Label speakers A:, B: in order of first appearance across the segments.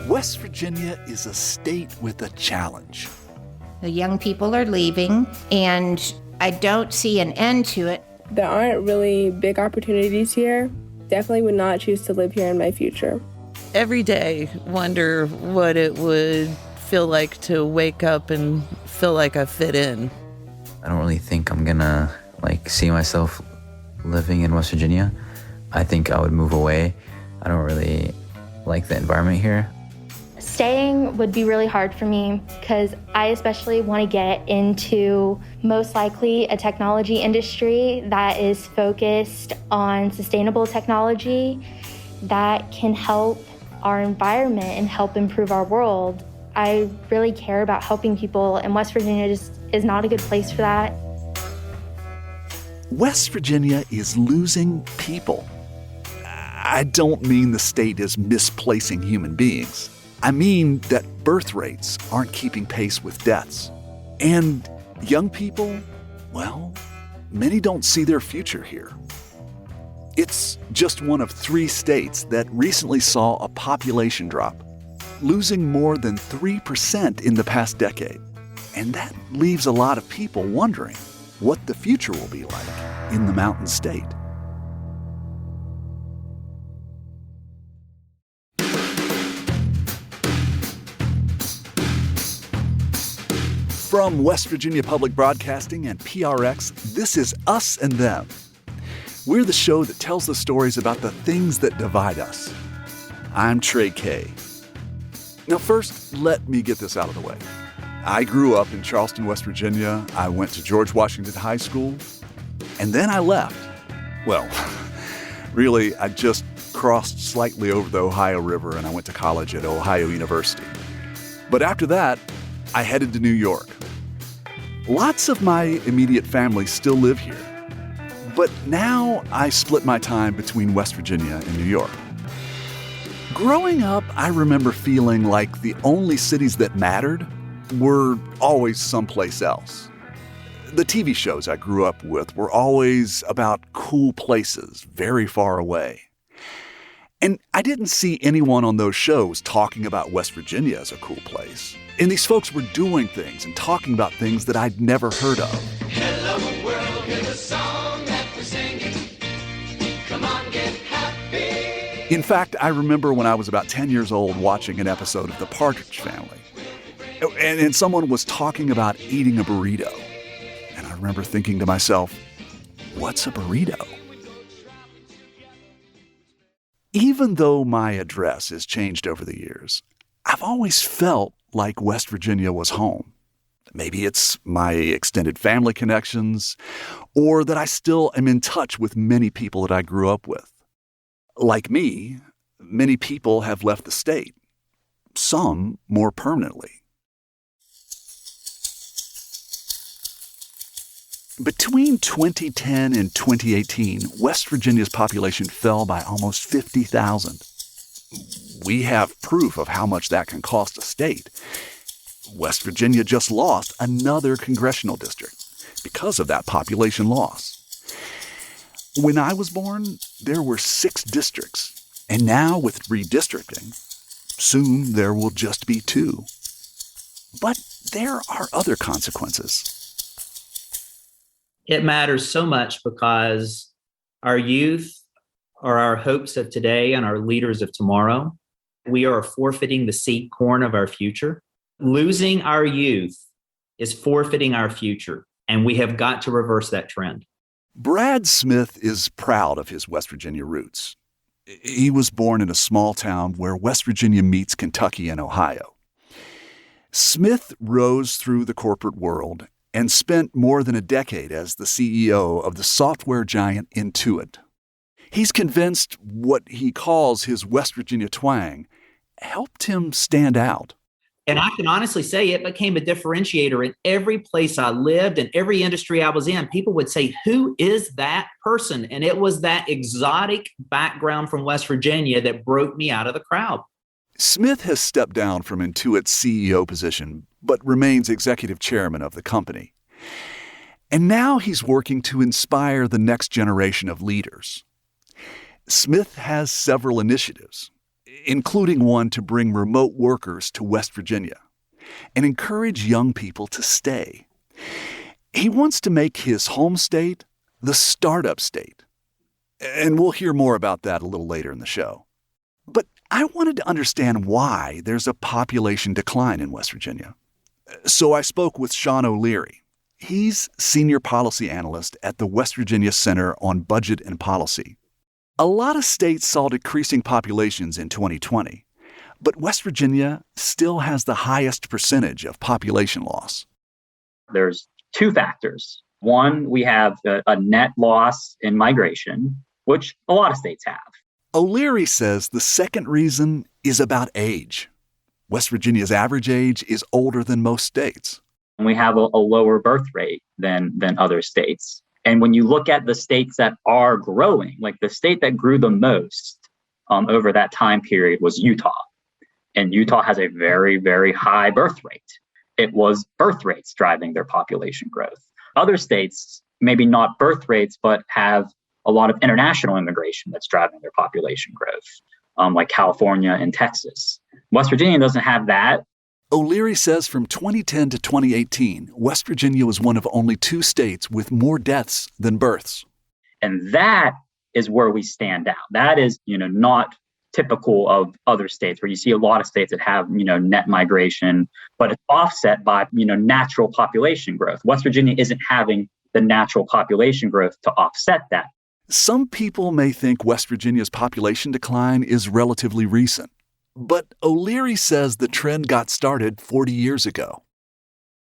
A: West Virginia is a state with a challenge.
B: The young people are leaving, and I don't see an end to it.
C: There aren't really big opportunities here. Definitely would not choose to live here in my future.
D: Every day, wonder what it would feel like to wake up and feel like I fit in.
E: I don't really think I'm gonna see myself living in West Virginia. I think I would move away. I don't really like the environment here.
F: Staying would be really hard for me because I especially want to get into most likely a technology industry that is focused on sustainable technology that can help our environment and help improve our world. I really care about helping people, and West Virginia just is not a good place for that.
A: West Virginia is losing people. I don't mean the state is misplacing human beings. I mean that birth rates aren't keeping pace with deaths. And young people, well, many don't see their future here. It's just one of 3 states that recently saw a population drop, losing more than 3% in the past decade. And that leaves a lot of people wondering what the future will be like in the Mountain State. From West Virginia Public Broadcasting and PRX, this is Us and Them. We're the show that tells the stories about the things that divide us. I'm Trey Kay. Now first, let me get this out of the way. I grew up in Charleston, West Virginia. I went to George Washington High School, and then I left. Well, really, I just crossed slightly over the Ohio River and I went to college at Ohio University. But after that, I headed to New York. Lots of my immediate family still live here, but now I split my time between West Virginia and New York. Growing up, I remember feeling like the only cities that mattered were always someplace else. The TV shows I grew up with were always about cool places very far away. And I didn't see anyone on those shows talking about West Virginia as a cool place. And these folks were doing things and talking about things that I'd never heard of.
G: Hello world, here's a song that we're singing. Come on, get happy.
A: In fact, I remember when I was about 10 years old watching an episode of The Partridge Family. And someone was talking about eating a burrito. And I remember thinking to myself, what's a burrito? Even though my address has changed over the years, I've always felt like West Virginia was home. Maybe it's my extended family connections, or that I still am in touch with many people that I grew up with. Like me, many people have left the state, some more permanently. Between 2010 and 2018, West Virginia's population fell by almost 50,000. We have proof of how much that can cost a state. West Virginia just lost another congressional district because of that population loss. When I was born, there were 6 districts, and now with redistricting, soon there will just be 2. But there are other consequences.
H: It matters so much because our youth are our hopes of today and our leaders of tomorrow. We are forfeiting the seed corn of our future. Losing our youth is forfeiting our future, and we have got to reverse that trend.
A: Brad Smith is proud of his West Virginia roots. He was born in a small town where West Virginia meets Kentucky and Ohio. Smith rose through the corporate world and spent more than a decade as the CEO of the software giant Intuit. He's convinced what he calls his West Virginia twang helped him stand out.
H: And I can honestly say it became a differentiator in every place I lived and every industry I was in. People would say, who is that person? And it was that exotic background from West Virginia that broke me out of the crowd.
A: Smith has stepped down from Intuit's CEO position, but remains executive chairman of the company. And now he's working to inspire the next generation of leaders. Smith has several initiatives. including one to bring remote workers to West Virginia and encourage young people to stay. He wants to make his home state the startup state. And we'll hear more about that a little later in the show. But I wanted to understand why there's a population decline in West Virginia. So I spoke with Sean O'Leary. He's senior policy analyst at the West Virginia Center on Budget and Policy. A lot of states saw decreasing populations in 2020, but West Virginia still has the highest percentage of population loss.
I: There's two factors. One, we have a net loss in migration, which a lot of states have.
A: O'Leary says the second reason is about age. West Virginia's average age is older than most states.
I: We have a lower birth rate than other states. And when you look at the states that are growing, like the state that grew the most over that time period was Utah. And Utah has a very, very high birth rate. It was birth rates driving their population growth. Other states, maybe not birth rates, but have a lot of international immigration that's driving their population growth, like California and Texas. West Virginia doesn't have that.
A: O'Leary says from 2010 to 2018, West Virginia was one of only 2 states with more deaths than births.
I: And that is where we stand out. That is, not typical of other states where you see a lot of states that have, net migration, but it's offset by, natural population growth. West Virginia isn't having the natural population growth to offset that.
A: Some people may think West Virginia's population decline is relatively recent. But O'Leary says the trend got started 40 years ago.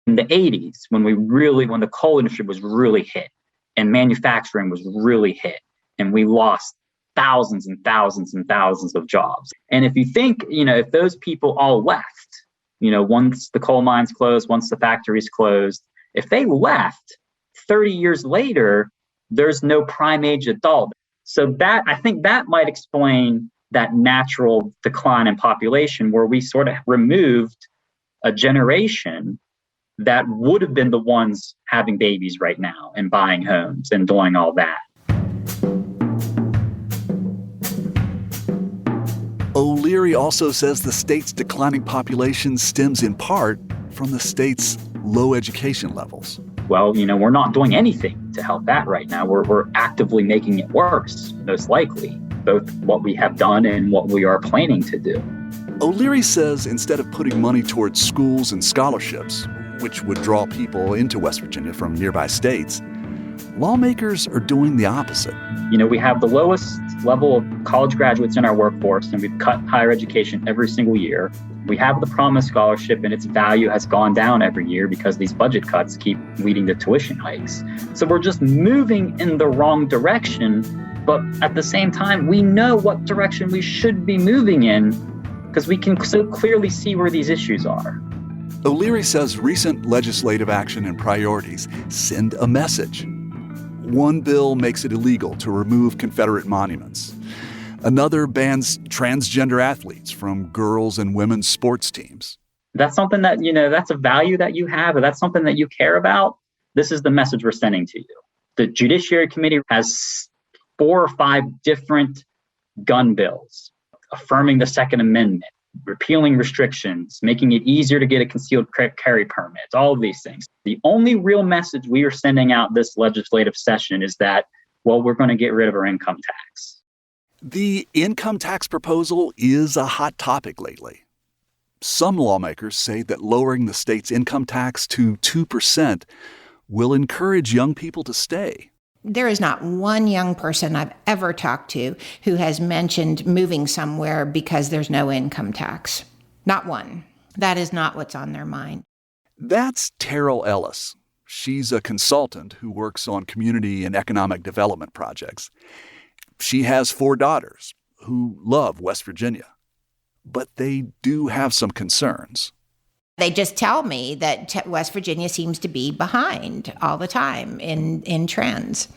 I: In the 80s, when the coal industry was really hit and manufacturing was really hit, and we lost thousands and thousands and thousands of jobs. And if you think, if those people all left, once the coal mines closed, once the factories closed, if they left 30 years later, there's no prime age adult. So I think that might explain that natural decline in population where we sort of removed a generation that would have been the ones having babies right now and buying homes and doing all that.
A: O'Leary also says the state's declining population stems in part from the state's low education levels.
I: Well, we're not doing anything to help that right now. We're actively making it worse, most likely, both what we have done and what we are planning to do.
A: O'Leary says instead of putting money towards schools and scholarships, which would draw people into West Virginia from nearby states, lawmakers are doing the opposite.
I: We have the lowest level of college graduates in our workforce, and we've cut higher education every single year. We have the Promise Scholarship, and its value has gone down every year because these budget cuts keep leading to tuition hikes. So we're just moving in the wrong direction, but at the same time, we know what direction we should be moving in because we can so clearly see where these issues are.
A: O'Leary says recent legislative action and priorities send a message. One bill makes it illegal to remove Confederate monuments. Another bans transgender athletes from girls' and women's sports teams.
I: That's something that, that's a value that you have, or that's something that you care about. This is the message we're sending to you. The Judiciary Committee has 4 or 5 different gun bills, affirming the Second Amendment, repealing restrictions, making it easier to get a concealed carry permit, all of these things. The only real message we are sending out this legislative session is that, we're going to get rid of our income tax.
A: The income tax proposal is a hot topic lately. Some lawmakers say that lowering the state's income tax to 2% will encourage young people to stay.
B: There is not one young person I've ever talked to who has mentioned moving somewhere because there's no income tax. Not one. That is not what's on their mind.
A: That's Terrell Ellis. She's a consultant who works on community and economic development projects. She has 4 daughters who love West Virginia, but they do have some concerns.
B: They just tell me that West Virginia seems to be behind all the time in trends.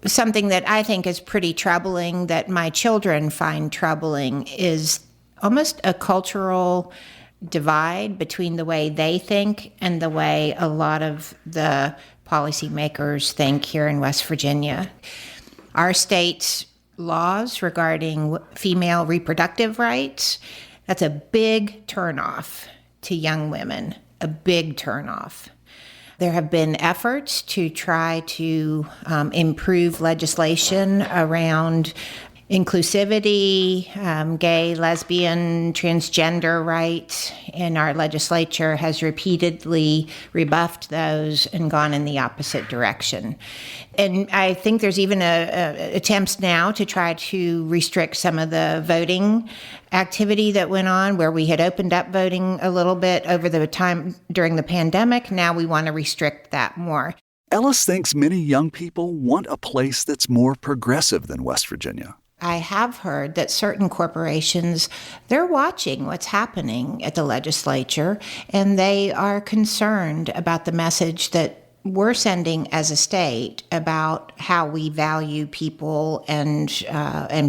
B: Something that I think is pretty troubling, that my children find troubling, is almost a cultural divide between the way they think and the way a lot of the policymakers think here in West Virginia. Our state laws regarding female reproductive rights. That's a big turnoff to young women, a big turnoff. There have been efforts to try to improve legislation around inclusivity, gay, lesbian, transgender rights, and our legislature has repeatedly rebuffed those and gone in the opposite direction. And I think there's even attempts now to try to restrict some of the voting activity that went on, where we had opened up voting a little bit over the time during the pandemic. Now we want to restrict that more.
A: Ellis thinks many young people want a place that's more progressive than West Virginia.
B: I have heard that certain corporations, they're watching what's happening at the legislature, and they are concerned about the message that we're sending as a state about how we value people and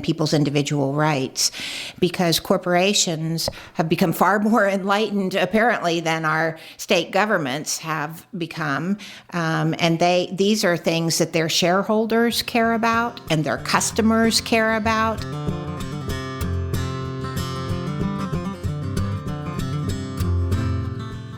B: people's individual rights, because corporations have become far more enlightened, apparently, than our state governments have become, and these are things that their shareholders care about and their customers care about.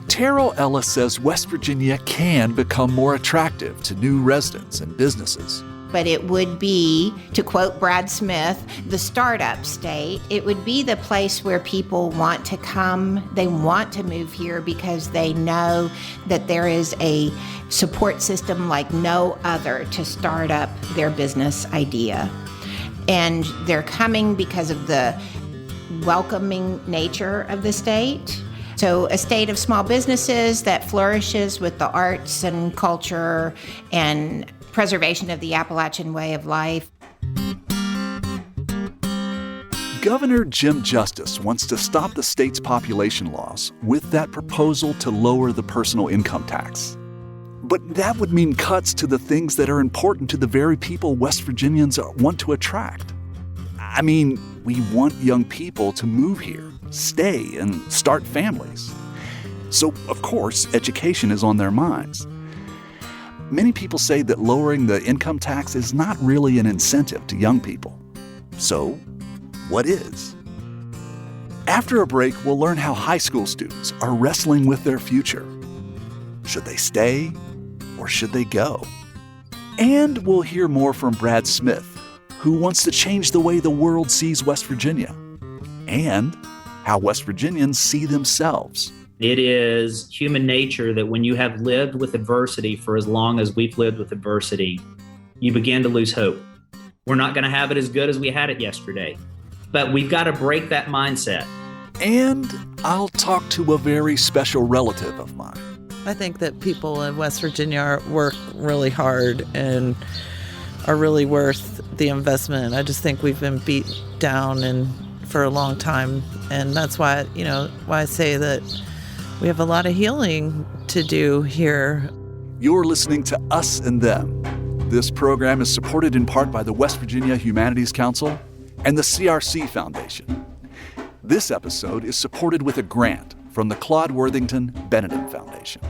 A: Terrell Ellis says West Virginia can become more attractive to new residents and businesses.
B: But it would be, to quote Brad Smith, the startup state. It would be the place where people want to come. They want to move here because they know that there is a support system like no other to start up their business idea. And they're coming because of the welcoming nature of the state. So a state of small businesses that flourishes with the arts and culture and preservation of the Appalachian way of life.
A: Governor Jim Justice wants to stop the state's population laws with that proposal to lower the personal income tax. But that would mean cuts to the things that are important to the very people West Virginians want to attract. I mean, we want young people to move here, stay, and start families. So, of course, education is on their minds. Many people say that lowering the income tax is not really an incentive to young people. So, what is? After a break, we'll learn how high school students are wrestling with their future. Should they stay or should they go? And we'll hear more from Brad Smith, who wants to change the way the world sees West Virginia, and how West Virginians see themselves.
H: It is human nature that when you have lived with adversity for as long as we've lived with adversity, you begin to lose hope. We're not going to have it as good as we had it yesterday, but we've got to break that mindset.
A: And I'll talk to a very special relative of mine.
D: I think that people in West Virginia work really hard and are really worth the investment. I just think we've been beat down for a long time, and that's why I say that we have a lot of healing to do here.
A: You're listening to Us and Them. This program is supported in part by the West Virginia Humanities Council and the CRC Foundation. This episode is supported with a grant from the Claude Worthington Benedict Foundation.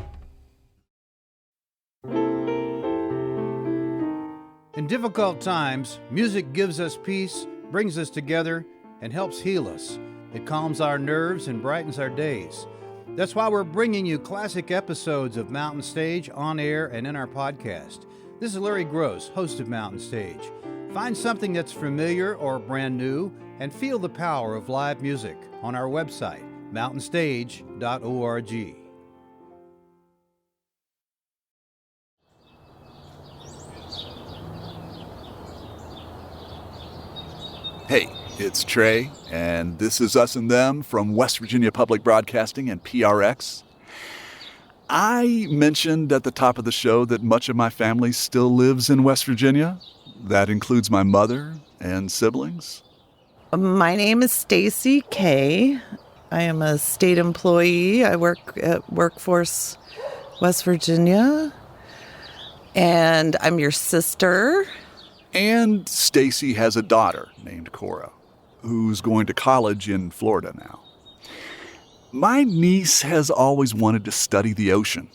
J: In difficult times, music gives us peace, brings us together, and helps heal us. It calms our nerves and brightens our days. That's why we're bringing you classic episodes of Mountain Stage on air and in our podcast. This is Larry Gross, host of Mountain Stage. Find something that's familiar or brand new and feel the power of live music on our website, mountainstage.org.
A: Hey, it's Trey, and this is Us and Them from West Virginia Public Broadcasting and PRX. I mentioned at the top of the show that much of my family still lives in West Virginia. That includes my mother and siblings.
D: My name is Stacy Kay. I am a state employee. I work at Workforce West Virginia, and I'm your sister.
A: And Stacy has a daughter named Cora, who's going to college in Florida now. My niece has always wanted to study the ocean,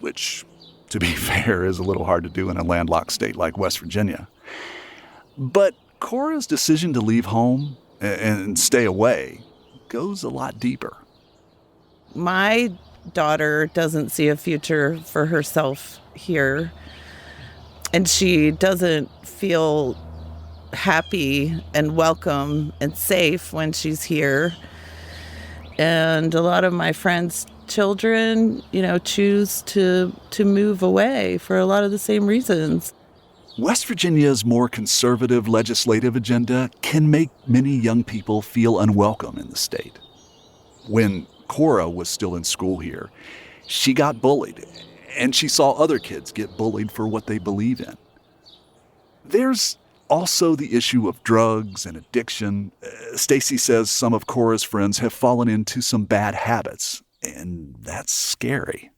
A: which, to be fair, is a little hard to do in a landlocked state like West Virginia. But Cora's decision to leave home and stay away goes a lot deeper.
D: My daughter doesn't see a future for herself here, and she doesn't feel happy and welcome and safe when she's here. And a lot of my friends' children, choose to move away for a lot of the same reasons.
A: West Virginia's more conservative legislative agenda can make many young people feel unwelcome in the state. When Cora was still in school here, she got bullied, and she saw other kids get bullied for what they believe in. There's also the issue of drugs and addiction. Stacy says some of Cora's friends have fallen into some bad habits, and that's scary.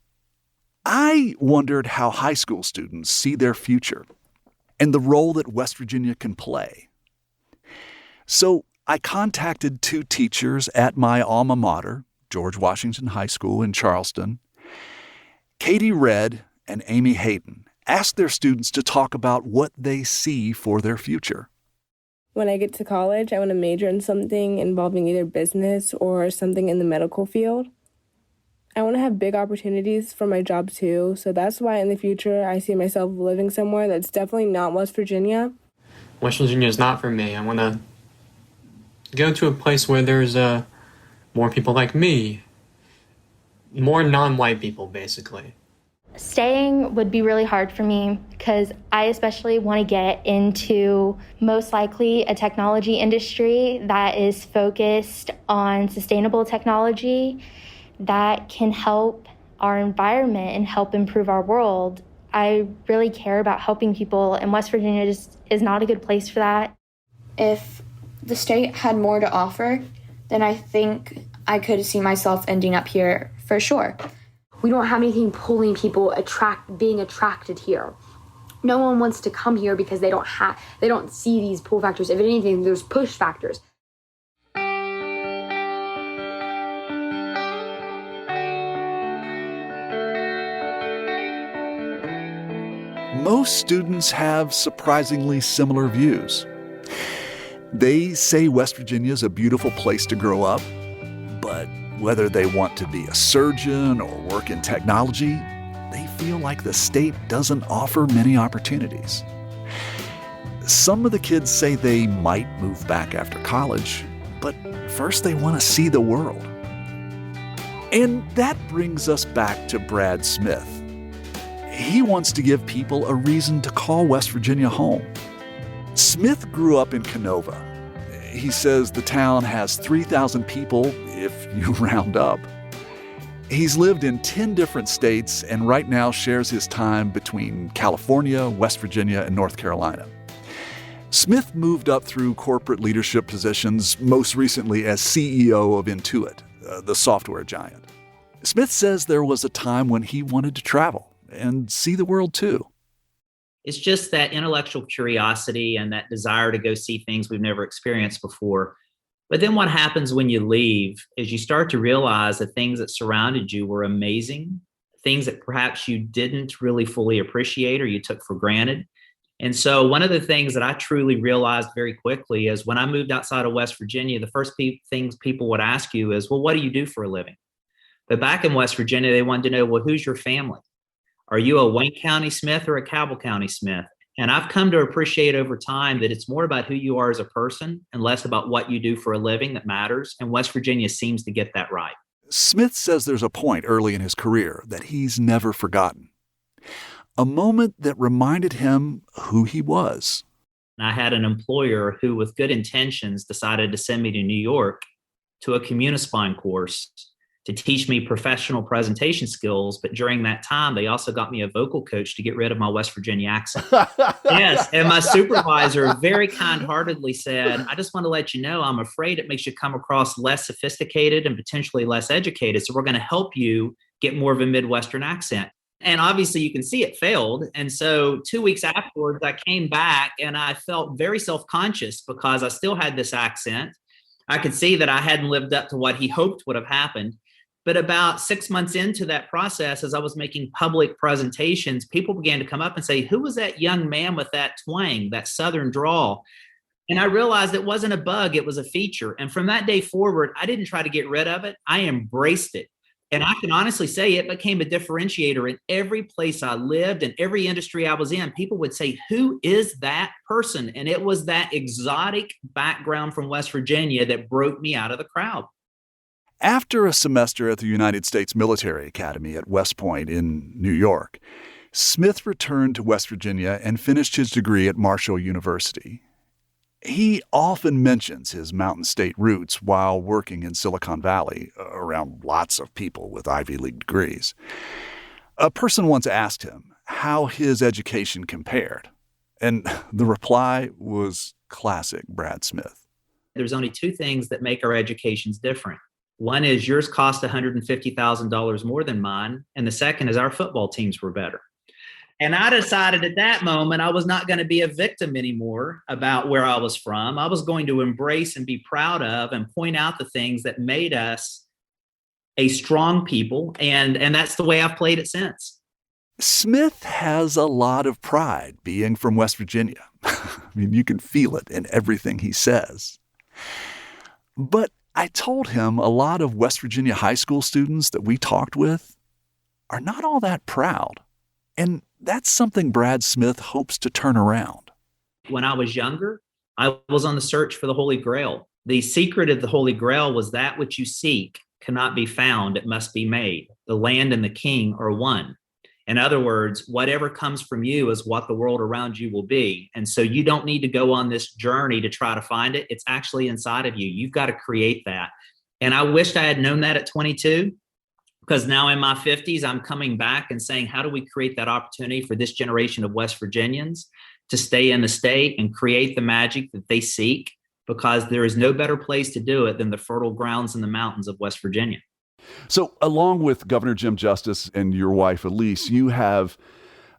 A: I wondered how high school students see their future and the role that West Virginia can play. So I contacted 2 teachers at my alma mater, George Washington High School in Charleston. Katie Redd and Amy Hayden asked their students to talk about what they see for their future.
C: When I get to college, I want to major in something involving either business or something in the medical field. I want to have big opportunities for my job too, so that's why in the future I see myself living somewhere that's definitely not West Virginia.
K: West Virginia is not for me. I want to go to a place where there's more people like me, more non-white people, basically.
F: Staying would be really hard for me because I especially want to get into most likely a technology industry that is focused on sustainable technology that can help our environment and help improve our world. I really care about helping people, and West Virginia just is not a good place for that.
L: If the state had more to offer, then I think I could see myself ending up here for sure.
M: We don't have anything pulling people being attracted here. No one wants to come here because they don't see these pull factors. If anything, there's push factors.
A: Most students have surprisingly similar views. They say West Virginia is a beautiful place to grow up, but whether they want to be a surgeon or work in technology, they feel like the state doesn't offer many opportunities. Some of the kids say they might move back after college, but first they want to see the world. And that brings us back to Brad Smith. He wants to give people a reason to call West Virginia home. Smith grew up in Canova. He says the town has 3,000 people if you round up. He's lived in 10 different states and right now shares his time between California, West Virginia, and North Carolina. Smith moved up through corporate leadership positions, most recently as CEO of Intuit, the software giant. Smith says there was a time when he wanted to travel and see the world too.
H: It's just that intellectual curiosity and that desire to go see things we've never experienced before. But then what happens when you leave is you start to realize that things that surrounded you were amazing, things that perhaps you didn't really fully appreciate or you took for granted. And so one of the things that I truly realized very quickly is when I moved outside of West Virginia, the first things people would ask you is, well, what do you do for a living? But back in West Virginia, they wanted to know, well, who's your family? Are you a Wayne County Smith or a Cabell County Smith? And I've come to appreciate over time that it's more about who you are as a person and less about what you do for a living that matters. And West Virginia seems to get that right.
A: Smith says there's a point early in his career that he's never forgotten. A moment that reminded him who he was.
H: And I had an employer who, with good intentions, decided to send me to New York to a Communispine course to teach me professional presentation skills. But during that time, they also got me a vocal coach to get rid of my West Virginia accent. Yes. And my supervisor very kind-heartedly said, I just want to let you know, I'm afraid it makes you come across less sophisticated and potentially less educated. So we're going to help you get more of a Midwestern accent. And obviously you can see it failed. And so 2 weeks afterwards, I came back and I felt very self-conscious because I still had this accent. I could see that I hadn't lived up to what he hoped would have happened. But about 6 months into that process, as I was making public presentations, people began to come up and say, who was that young man with that twang, that Southern drawl? And I realized it wasn't a bug, it was a feature. And from that day forward, I didn't try to get rid of it. I embraced it. And I can honestly say it became a differentiator in every place I lived and every industry I was in. People would say, who is that person? And it was that exotic background from West Virginia that broke me out of the crowd.
A: After a semester at the United States Military Academy at West Point in New York, Smith returned to West Virginia and finished his degree at Marshall University. He often mentions his Mountain State roots while working in Silicon Valley around lots of people with Ivy League degrees. A person once asked him how his education compared, and the reply was classic Brad Smith.
H: There's only two things that make our educations different. One is yours cost $150,000 more than mine, and the second is our football teams were better. And I decided at that moment I was not going to be a victim anymore about where I was from. I was going to embrace and be proud of and point out the things that made us a strong people. And that's the way I've played it since.
A: Smith has a lot of pride being from West Virginia. I mean, you can feel it in everything he says. But I told him a lot of West Virginia high school students that we talked with are not all that proud. And that's something Brad Smith hopes to turn around.
H: When I was younger, I was on the search for the Holy Grail. The secret of the Holy Grail was that which you seek cannot be found, it must be made. The land and the king are one. In other words, whatever comes from you is what the world around you will be. And so you don't need to go on this journey to try to find it. It's actually inside of you. You've got to create that. And I wished I had known that at 22. Because now in my 50s, I'm coming back and saying, how do we create that opportunity for this generation of West Virginians to stay in the state and create the magic that they seek? Because there is no better place to do it than the fertile grounds in the mountains of West Virginia.
A: So along with Governor Jim Justice and your wife, Elise, you have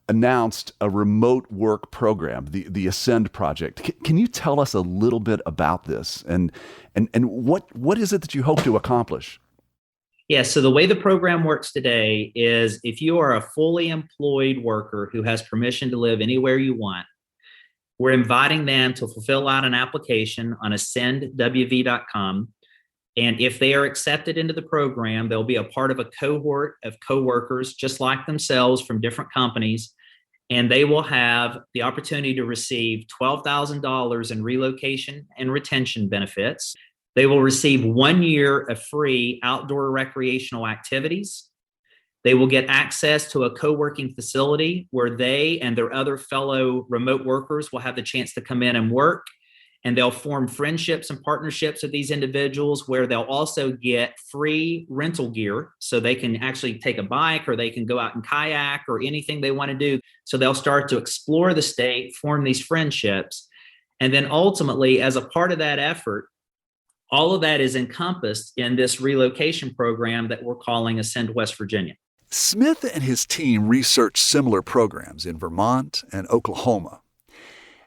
A: announced a remote work program, the Ascend Project. Can you tell us a little bit about this and what is it that you hope to accomplish?
H: Yeah, so the way the program works today is if you are a fully employed worker who has permission to live anywhere you want, we're inviting them to fill out an application on ascendwv.com. And if they are accepted into the program, they'll be a part of a cohort of coworkers just like themselves from different companies. And they will have the opportunity to receive $12,000 in relocation and retention benefits. They will receive 1 year of free outdoor recreational activities. They will get access to a co-working facility where they and their other fellow remote workers will have the chance to come in and work. And they'll form friendships and partnerships with these individuals where they'll also get free rental gear. So they can actually take a bike or they can go out and kayak or anything they want to do. So they'll start to explore the state, form these friendships. And then ultimately, as a part of that effort, all of that is encompassed in this relocation program that we're calling Ascend West Virginia.
A: Smith and his team researched similar programs in Vermont and Oklahoma.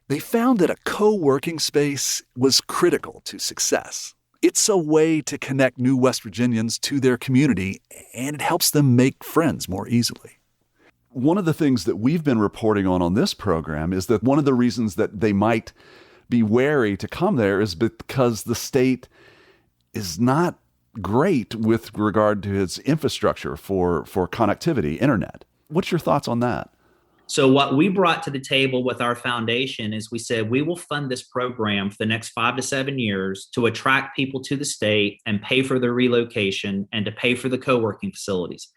A: They found that a co-working space was critical to success. It's a way to connect new West Virginians to their community, and it helps them make friends more easily. One of the things that we've been reporting on this program is that one of the reasons that they might be wary to come there is because the state is not great with regard to its infrastructure for connectivity, internet. What's your thoughts on that?
H: So what we brought to the table with our foundation is we said we will fund this program for the next 5 to 7 years to attract people to the state and pay for their relocation and to pay for the co-working facilities.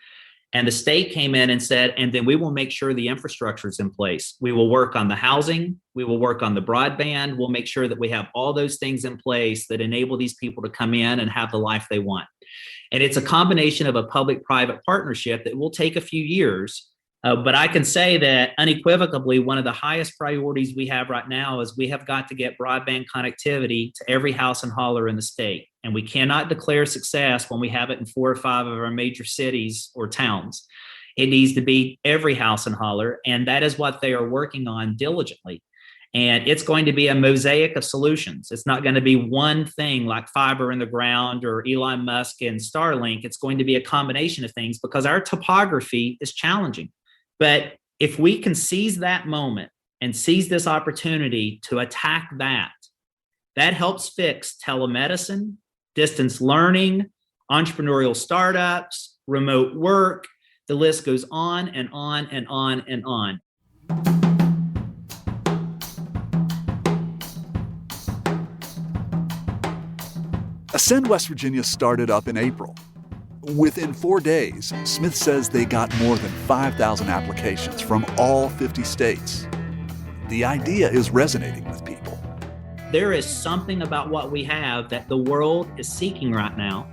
H: And the state came in and said, and then we will make sure the infrastructure is in place. We will work on the housing. We will work on the broadband. We'll make sure that we have all those things in place that enable these people to come in and have the life they want. And it's a combination of a public-private partnership that will take a few years. But I can say that unequivocally, one of the highest priorities we have right now is we have got to get broadband connectivity to every house and holler in the state. And we cannot declare success when we have it in 4 or 5 of our major cities or towns. It needs to be every house and holler. And that is what they are working on diligently. And it's going to be a mosaic of solutions. It's not going to be one thing like fiber in the ground or Elon Musk and Starlink. It's going to be a combination of things because our topography is challenging. But if we can seize that moment and seize this opportunity to attack that, That helps fix telemedicine, distance learning, entrepreneurial startups, remote work. The list goes on and on and on and on.
A: Ascend West Virginia started up in April. Within 4 days, Smith says they got more than 5,000 applications from all 50 states. The idea is resonating with people.
H: There is something about what we have that the world is seeking right now.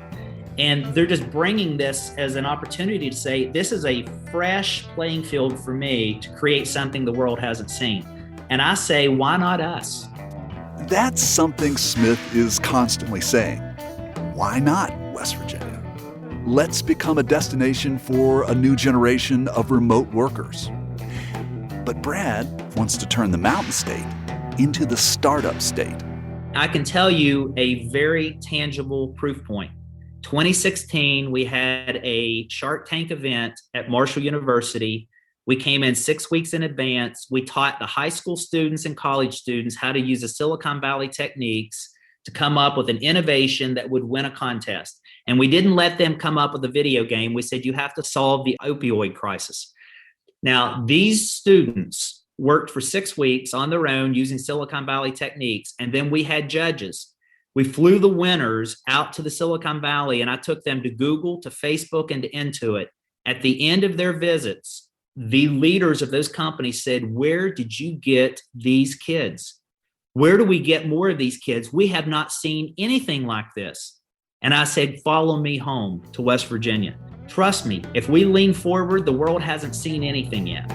H: And they're just bringing this as an opportunity to say, this is a fresh playing field for me to create something the world hasn't seen. And I say, why not us?
A: That's something Smith is constantly saying. Why not West Virginia? Let's become a destination for a new generation of remote workers. But Brad wants to turn the Mountain State into the startup state.
H: I can tell you a very tangible proof point. 2016, we had a Shark Tank event at Marshall University. We came in 6 weeks in advance. We taught the high school students and college students how to use the Silicon Valley techniques to come up with an innovation that would win a contest. And we didn't let them come up with a video game. We said, you have to solve the opioid crisis. Now, these students worked for 6 weeks on their own using Silicon Valley techniques. And then we had judges. We flew the winners out to the Silicon Valley, and I took them to Google, to Facebook, and to Intuit. At the end of their visits, the leaders of those companies said, where did you get these kids? Where do we get more of these kids? We have not seen anything like this. And I said, follow me home to West Virginia. Trust me, if we lean forward, the world hasn't seen anything yet.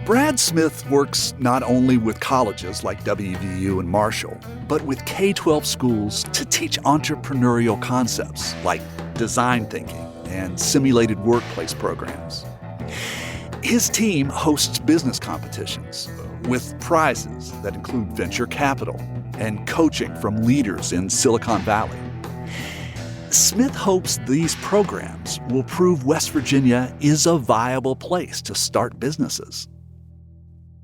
A: Brad Smith works not only with colleges like WVU and Marshall, but with K-12 schools to teach entrepreneurial concepts like design thinking and simulated workplace programs. His team hosts business competitions with prizes that include venture capital and coaching from leaders in Silicon Valley. Smith hopes these programs will prove West Virginia is a viable place to start businesses.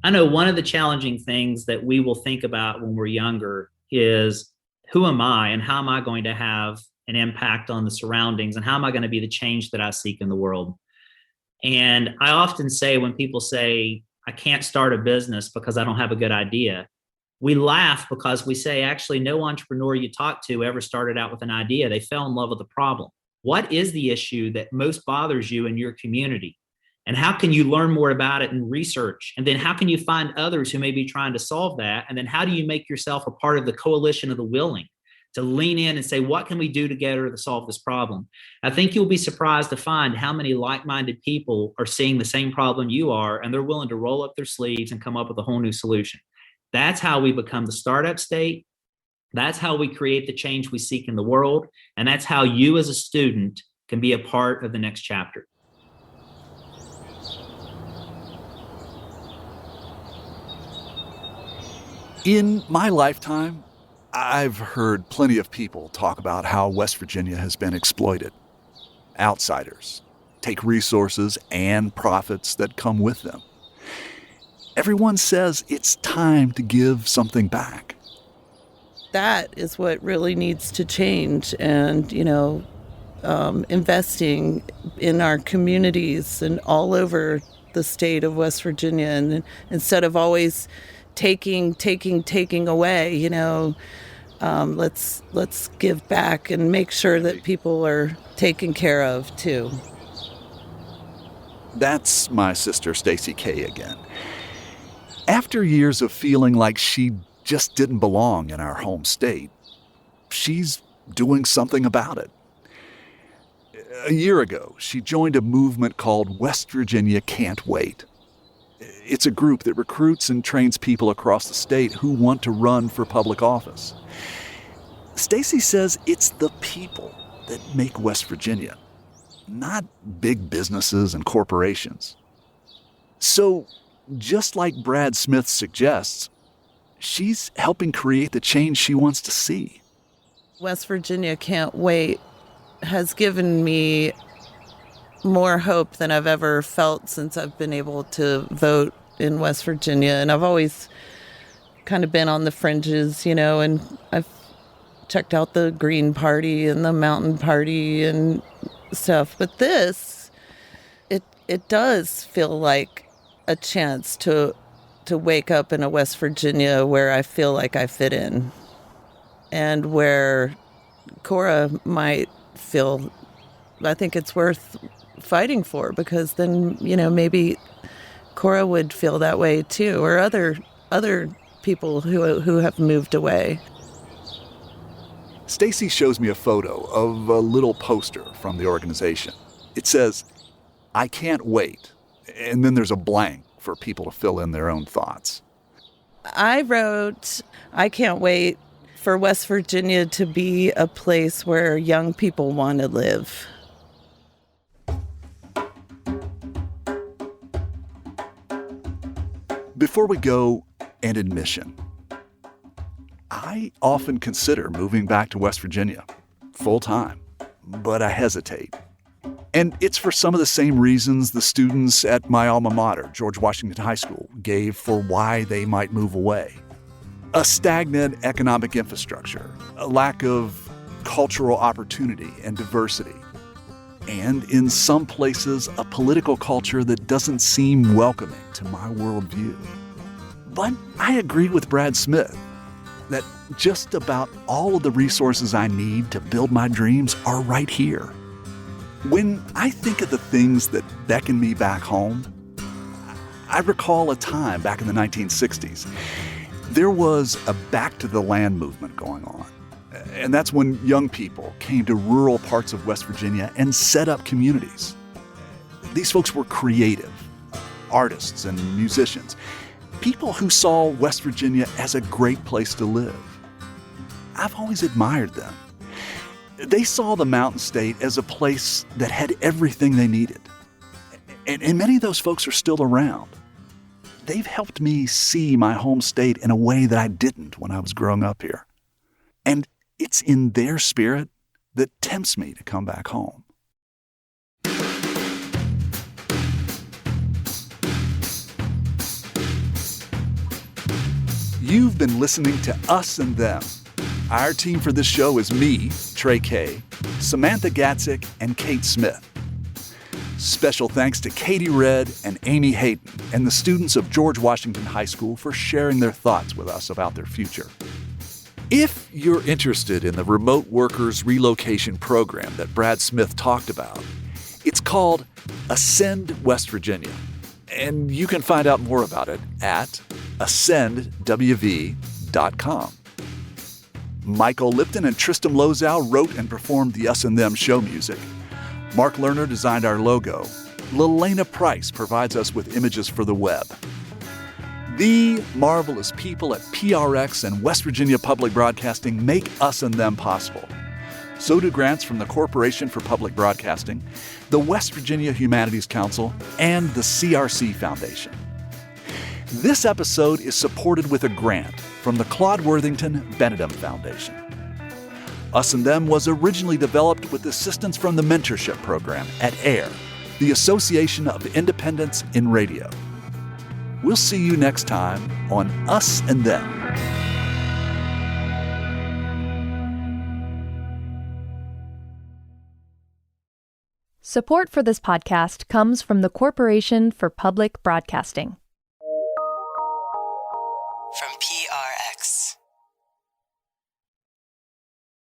H: I know one of the challenging things that we will think about when we're younger is, who am I and how am I going to have an impact on the surroundings, and how am I going to be the change that I seek in the world? And I often say, when people say, I can't start a business because I don't have a good idea, we laugh because we say, actually, no entrepreneur you talk to ever started out with an idea. They fell in love with the problem. What is the issue that most bothers you in your community? And how can you learn more about it and research? And then how can you find others who may be trying to solve that? And then how do you make yourself a part of the coalition of the willing to lean in and say, what can we do together to solve this problem? I think you'll be surprised to find how many like-minded people are seeing the same problem you are, and they're willing to roll up their sleeves and come up with a whole new solution. That's how we become the startup state. That's how we create the change we seek in the world. And that's how you as a student can be a part of the next chapter.
A: In my lifetime, I've heard plenty of people talk about how West Virginia has been exploited. Outsiders take resources and profits that come with them. Everyone says it's time to give something back.
D: That is what really needs to change. And, investing in our communities and all over the state of West Virginia. And instead of always taking away, let's give back and make sure that people are taken care of too.
A: That's my sister Stacy Kay again. After years of feeling like she just didn't belong in our home state, she's doing something about it. A year ago, she joined a movement called West Virginia Can't Wait. It's a group that recruits and trains people across the state who want to run for public office. Stacy says it's the people that make West Virginia, not big businesses and corporations. So, just like Brad Smith suggests, she's helping create the change she wants to see.
D: West Virginia Can't Wait has given me more hope than I've ever felt since I've been able to vote in West Virginia. And I've always kind of been on the fringes, and I've checked out the Green Party and the Mountain Party and stuff. But this, it does feel like a chance to wake up in a West Virginia where I feel like I fit in, and where Cora might feel, I think it's worth fighting for, because then, maybe Cora would feel that way too, or other people who have moved away.
A: Stacy shows me a photo of a little poster from the organization. It says, "I can't wait," and then there's a blank for people to fill in their own thoughts.
D: I wrote, "I can't wait for West Virginia to be a place where young people want to live."
A: Before we go, an admission. I often consider moving back to West Virginia full time, but I hesitate. And it's for some of the same reasons the students at my alma mater, George Washington High School, gave for why they might move away. A stagnant economic infrastructure, a lack of cultural opportunity and diversity, and in some places, a political culture that doesn't seem welcoming to my worldview. But I agree with Brad Smith that just about all of the resources I need to build my dreams are right here. When I think of the things that beckon me back home, I recall a time back in the 1960s. There was a back to the land movement going on. And that's when young people came to rural parts of West Virginia and set up communities. These folks were creative, artists and musicians, people who saw West Virginia as a great place to live. I've always admired them. They saw the Mountain State as a place that had everything they needed. And many of those folks are still around. They've helped me see my home state in a way that I didn't when I was growing up here. And it's in their spirit that tempts me to come back home. You've been listening to Us and Them. Our team for this show is me, Trey Kay, Samantha Gatzik, and Kate Smith. Special thanks to Katie Redd and Amy Hayden and the students of George Washington High School for sharing their thoughts with us about their future. If you're interested in the Remote Workers Relocation Program that Brad Smith talked about, it's called Ascend West Virginia, and you can find out more about it at ascendwv.com. Michael Lipton and Tristam Lozow wrote and performed the Us and Them show music. Mark Lerner designed our logo. Lelena Price provides us with images for the web. The marvelous people at PRX and West Virginia Public Broadcasting make Us and Them possible. So do grants from the Corporation for Public Broadcasting, the West Virginia Humanities Council, and the CRC Foundation. This episode is supported with a grant from the Claude Worthington Benedum Foundation. Us and Them was originally developed with assistance from the Mentorship Program at AIR, the Association of Independents in Radio. We'll see you next time on Us and Them.
N: Support for this podcast comes from the Corporation for Public Broadcasting.
O: From PRX.